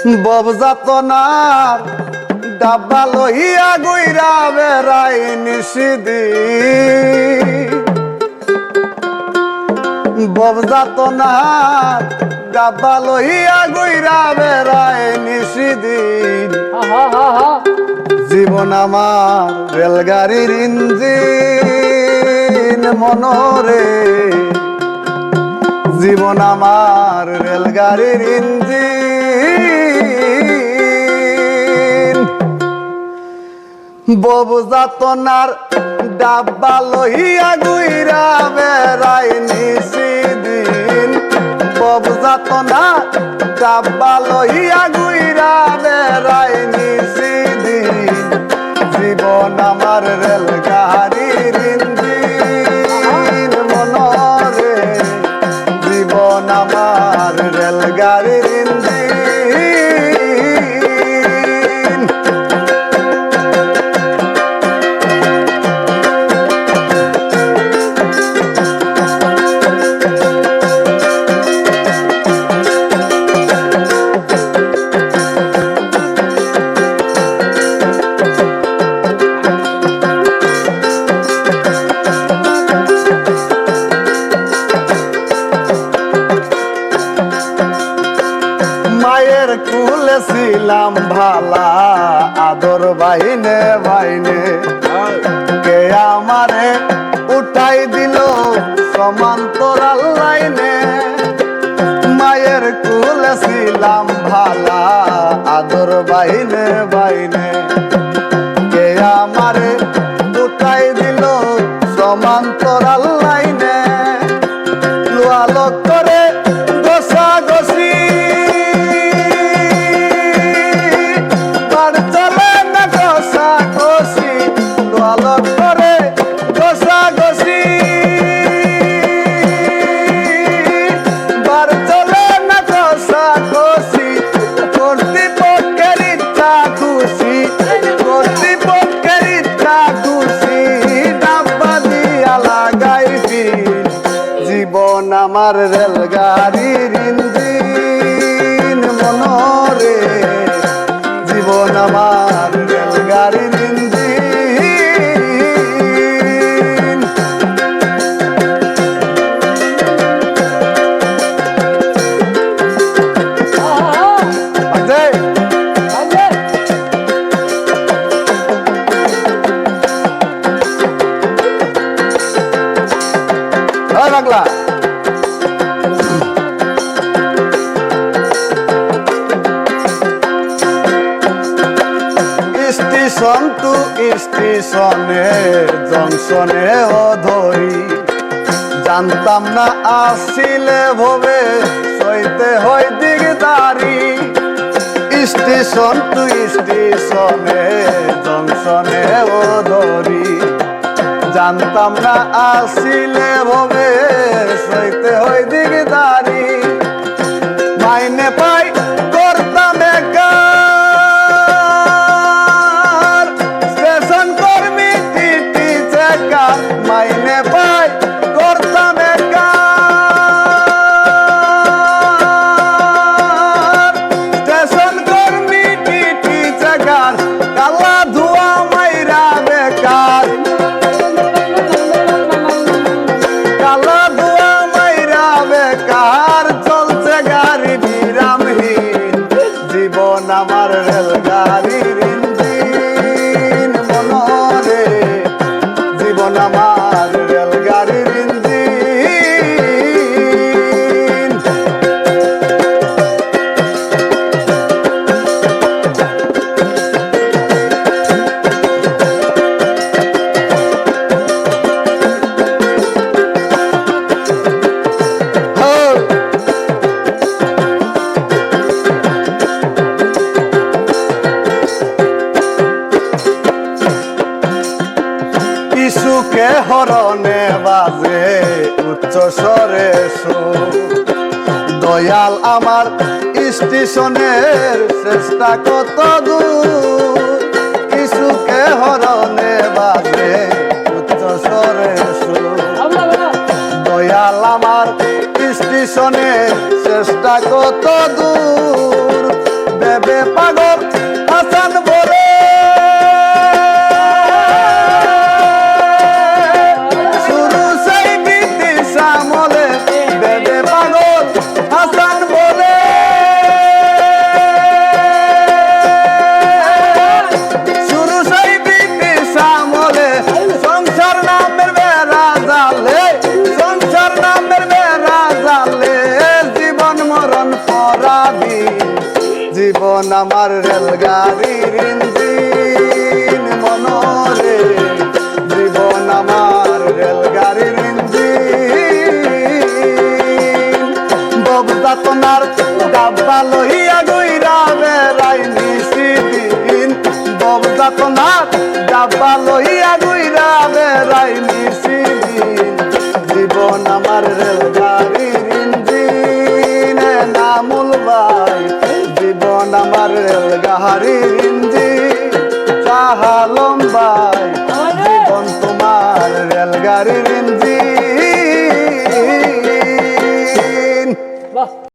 ববযাতনার ডাব্বা লইয়া গইরা বেড়াই নিশিদিন। ববযাতনার ডাব্বা লইয়া গইরা বেড়াই নিশিদিন। জীবন আমার রেলগাড়ির ইঞ্জিন মনরে, জীবন আমার রেলগাড়ির ইঞ্জিন। ববযাতনার ডাব্বা লইয়া গুইরা বেড়াই নিশিদিন। ববযাতনার ডাব্বা লইয়া গুইরা বেড়াই নিশিদিন। জীবন আমার রেলগাড়ির ইঞ্জিন মনরে, জীবন আমার রেলগাড়ির ইঞ্জিন। মায়ের কুলে ছিলাম ভালা, আদর বাইনে বাইনে, কে আমারে উঠাই দিল সমান্তরাল লাইনে। মায়ের কুলে ছিলাম ভালা, আদর বাইনে বাইনে, কে আমারে উঠাই দিল সমান্তরাল লাইনে। লোয়ালোক করে গোসাগোসি আমার রেলগাড়ির ইঞ্জিন মনরে, জীবন আমার রেলগাড়ির ইঞ্জিন। লাগলা স্টেশন টু স্টেশনে জংশনে ও ধরি, জানতাম না আসিলে ভবে সইতে হয় দিগদারি। স্টেশন টু স্টেশনে জংশনে ও ধরি, জানতাম না আসিলে ভবে সইতে হয় দিগদারি। মাইনে পাই করতাম বেকার, স্টেশন কর্মী টিটি চেকার। মাইনে পাই করতাম বেকার, স্টেশন কর্মী টিটি চেকার। কালা ধোয়া মাইরা বেকার, কালা ধোয়া মাইরা বেকার। চলছে গাড়ি বিরামহীন, জীবন আমার রেলগাড়ির ইঞ্জিন মনরে, জীবন আমার রেলগাড়ির ইঞ্জিন। সুখে হরণে বাজে উচ্চ স্বরে সুর, দয়াল আমার স্টেশনের চেষ্টা কত দূর। সুখে হরণে বাজে উচ্চ স্বরে সুর, দয়াল আমার স্টেশনের চেষ্টা কত দূর। বেদে পাগল হাসান বলে শুরু সেই ব্রিটিশ আমলে বেদে পাগল হাসান বলে শুরু সেই ব্রিটিশ আমলে সংসার নামের বেড়া জালে সংসার নামের বেড়া জালে জীবন মরণ পরাবি জীবন আমার রেলগাড়ির ইঞ্জিন মনরে জীবন আমার রেলগাড়ির ইঞ্জিন ববদাতনার ডাব্বা লইয়া গইরা বেড়াই নিশিদিন ববদাতনার ডাব্বা লইয়া গইরা বেড়াই নিশিদিন জীবন আমার রেলগাড়ির ইঞ্জিন নামুল ভাই জীবন আমার রেলগাড়ির ইঞ্জিন চাহালম ভাই জীবন তোমার রেলগাড়ির ইঞ্জিন।